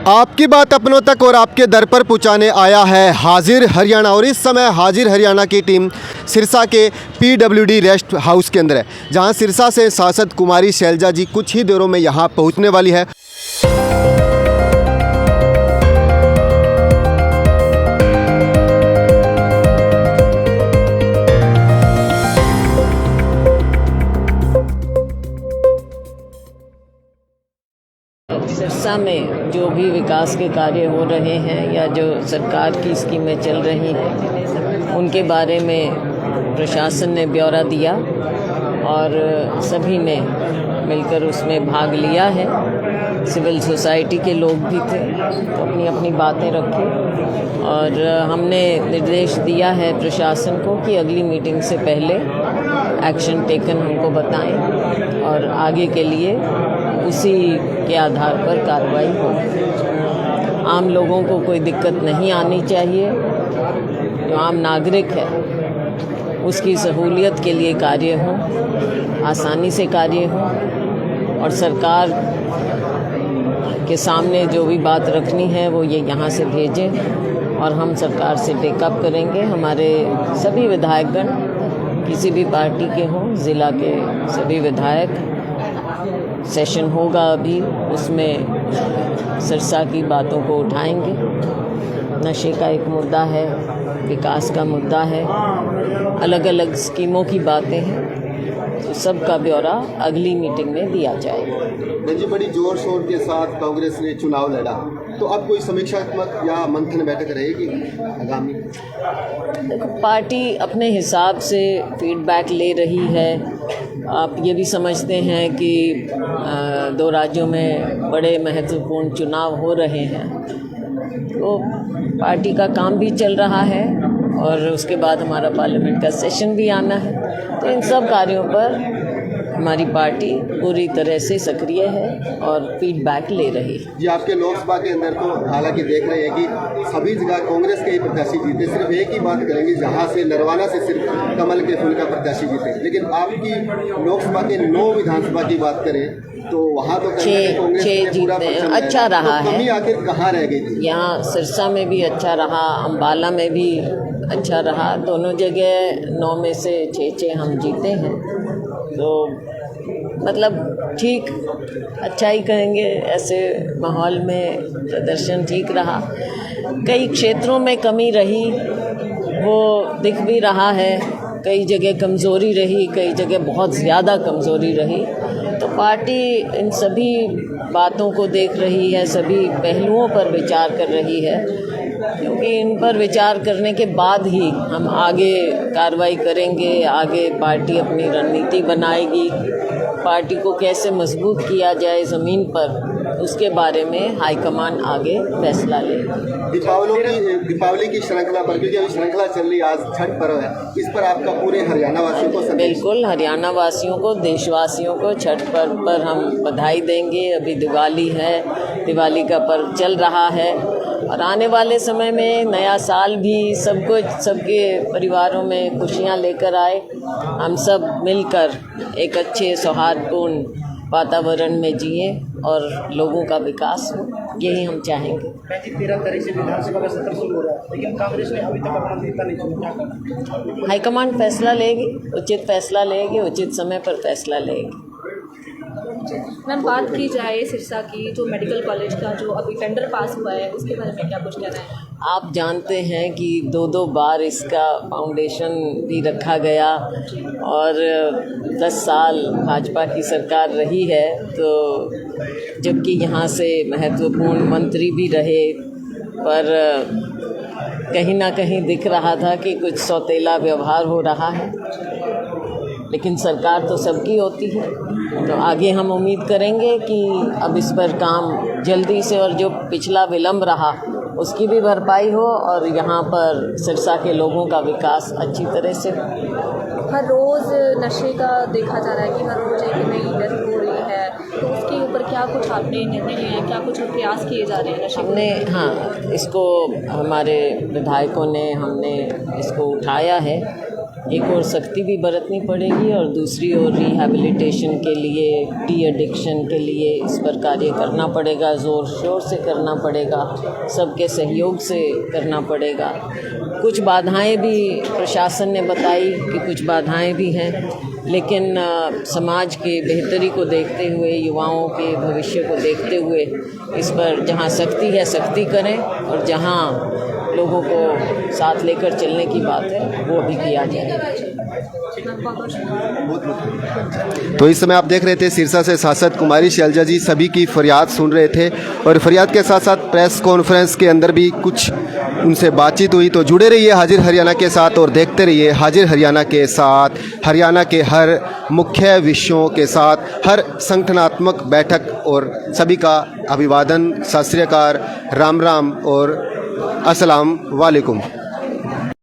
आपकी बात अपनों तक और आपके दर पर पहुंचाने आया है हाजिर हरियाणा। और इस समय हाजिर हरियाणा की टीम सिरसा के PWD रेस्ट हाउस के अंदर है, जहां सिरसा से सांसद कुमारी शैलजा जी कुछ ही देरों में यहां पहुंचने वाली है। सिरसा में जो भी विकास के कार्य हो रहे हैं या जो सरकार की स्कीमें चल रही हैं उनके बारे में प्रशासन ने ब्यौरा दिया और सभी ने मिलकर उसमें भाग लिया है। सिविल सोसाइटी के लोग भी थे तो अपनी अपनी बातें रखी और हमने निर्देश दिया है प्रशासन को कि अगली मीटिंग से पहले एक्शन टेकन हमको बताएं और आगे के लिए उसी के आधार पर कार्रवाई हो। आम लोगों को कोई दिक्कत नहीं आनी चाहिए। जो आम नागरिक है उसकी सहूलियत के लिए कार्य हो, आसानी से कार्य हो और सरकार के सामने जो भी बात रखनी है वो ये यहाँ से भेजें और हम सरकार से टेकअप करेंगे। हमारे सभी विधायकगण किसी भी पार्टी के हों, ज़िला के सभी विधायक, सेशन होगा अभी, उसमें सिरसा की बातों को उठाएंगे। नशे का एक मुद्दा है, विकास का मुद्दा है, अलग अलग स्कीमों की बातें हैं, तो सबका ब्यौरा अगली मीटिंग में दिया जाएगा। जी, बड़ी जोर शोर के साथ कांग्रेस ने चुनाव लड़ा, तो अब कोई समीक्षात्मक या मंथन बैठक रहेगी आगामी? देखो, पार्टी अपने हिसाब से फीडबैक ले रही है। आप ये भी समझते हैं कि दो राज्यों में बड़े महत्वपूर्ण चुनाव हो रहे हैं, तो पार्टी का काम भी चल रहा है और उसके बाद हमारा पार्लियामेंट का सेशन भी आना है। तो इन सब कार्यों पर हमारी पार्टी पूरी तरह से सक्रिय है और फीडबैक ले रही है। जी, आपके लोकसभा के अंदर तो हालांकि देख रहे हैं कि सभी जगह कांग्रेस के ही प्रत्याशी जीते, सिर्फ एक ही बात करेंगे जहां से नरवाना से सिर्फ कमल के फूल का प्रत्याशी जीते। लेकिन आपकी लोकसभा के 9 विधानसभा की बात करें तो वहाँ तो 6 जीते, अच्छा रहा है। कमी आखिर कहाँ रह गई थी? यहाँ सिरसा में भी अच्छा रहा, अम्बाला में भी अच्छा रहा, दोनों जगह 9 में से 6 हम जीते हैं। तो मतलब ठीक, अच्छा ही कहेंगे। ऐसे माहौल में प्रदर्शन ठीक रहा। कई क्षेत्रों में कमी रही, वो दिख भी रहा है। कई जगह कमज़ोरी रही, कई जगह बहुत ज़्यादा कमज़ोरी रही। तो पार्टी इन सभी बातों को देख रही है, सभी पहलुओं पर विचार कर रही है, क्योंकि इन पर विचार करने के बाद ही हम आगे कार्रवाई करेंगे। आगे पार्टी अपनी रणनीति बनाएगी, पार्टी को कैसे मजबूत किया जाए ज़मीन पर, उसके बारे में हाईकमान आगे फैसला लेगी। दीपावली की श्रृंखला पर, क्योंकि अभी श्रृंखला चल रही है, आज छठ पर्व है, इस पर आपका पूरे हरियाणा वासियों को बिल्कुल, हरियाणा वासियों को, देशवासियों को छठ पर्व पर हम बधाई देंगे। अभी दिवाली है, दिवाली का पर्व चल रहा है और आने वाले समय में नया साल भी सब कुछ सबके परिवारों में खुशियां लेकर आए। हम सब मिलकर एक अच्छे सौहार्दपूर्ण वातावरण में जिए और लोगों का विकास हो, यही हम चाहेंगे। 13 तारीख से विधानसभा का सत्र शुरू हो रहा है, लेकिन कांग्रेस ने अभी तक अपना नेता नहीं चुना, क्या करना? हाईकमान फैसला लेगी, उचित फैसला लेगी, उचित समय पर फैसला लेगी। मैम, बात की जाए सिरसा की, जो मेडिकल कॉलेज का जो अभी टेंडर पास हुआ है, उसके बारे में क्या कुछ कहना है? आप जानते हैं कि 2 बार इसका फाउंडेशन भी रखा गया और 10 साल भाजपा की सरकार रही है, तो जबकि यहाँ से महत्वपूर्ण मंत्री भी रहे, पर कहीं ना कहीं दिख रहा था कि कुछ सौतेला व्यवहार हो रहा है। लेकिन सरकार तो सबकी होती है, तो आगे हम उम्मीद करेंगे कि अब इस पर काम जल्दी से, और जो पिछला विलम्ब रहा उसकी भी भरपाई हो और यहाँ पर सिरसा के लोगों का विकास अच्छी तरह से हो। हर रोज़ नशे का देखा जा रहा है कि हर रोज़ एक नई डेथ हो रही है, तो उसके ऊपर क्या कुछ आपने निर्णय लिया है, क्या कुछ प्रयास किए जा रहे हैं नशे? हमने, हाँ, इसको हमारे विधायकों ने, हमने इसको उठाया है एक और सख्ती भी बरतनी पड़ेगी और दूसरी ओर रिहैबिलिटेशन के लिए, डी एडिक्शन के लिए इस पर कार्य करना पड़ेगा, ज़ोर शोर से करना पड़ेगा, सबके सहयोग से करना पड़ेगा। कुछ बाधाएं भी प्रशासन ने बताई कि कुछ बाधाएं भी हैं, लेकिन समाज के बेहतरी को देखते हुए, युवाओं के भविष्य को देखते हुए इस पर जहां सख्ती है सख्ती करें और जहां लोगों को साथ लेकर चलने की बात है वो भी किया जाए। तो इस समय आप देख रहे थे सिरसा से सांसद कुमारी शैलजा जी सभी की फरियाद सुन रहे थे और फरियाद के साथ साथ प्रेस कॉन्फ्रेंस के अंदर भी कुछ उनसे बातचीत हुई। तो जुड़े रहिए हाजिर हरियाणा के साथ और देखते रहिए हाजिर हरियाणा के साथ, हरियाणा के हर मुख्य विषयों के साथ, हर संगठनात्मक बैठक और सभी का अभिवादन, सत श्री अकाल, राम राम और अस्सलाम वालेकुम।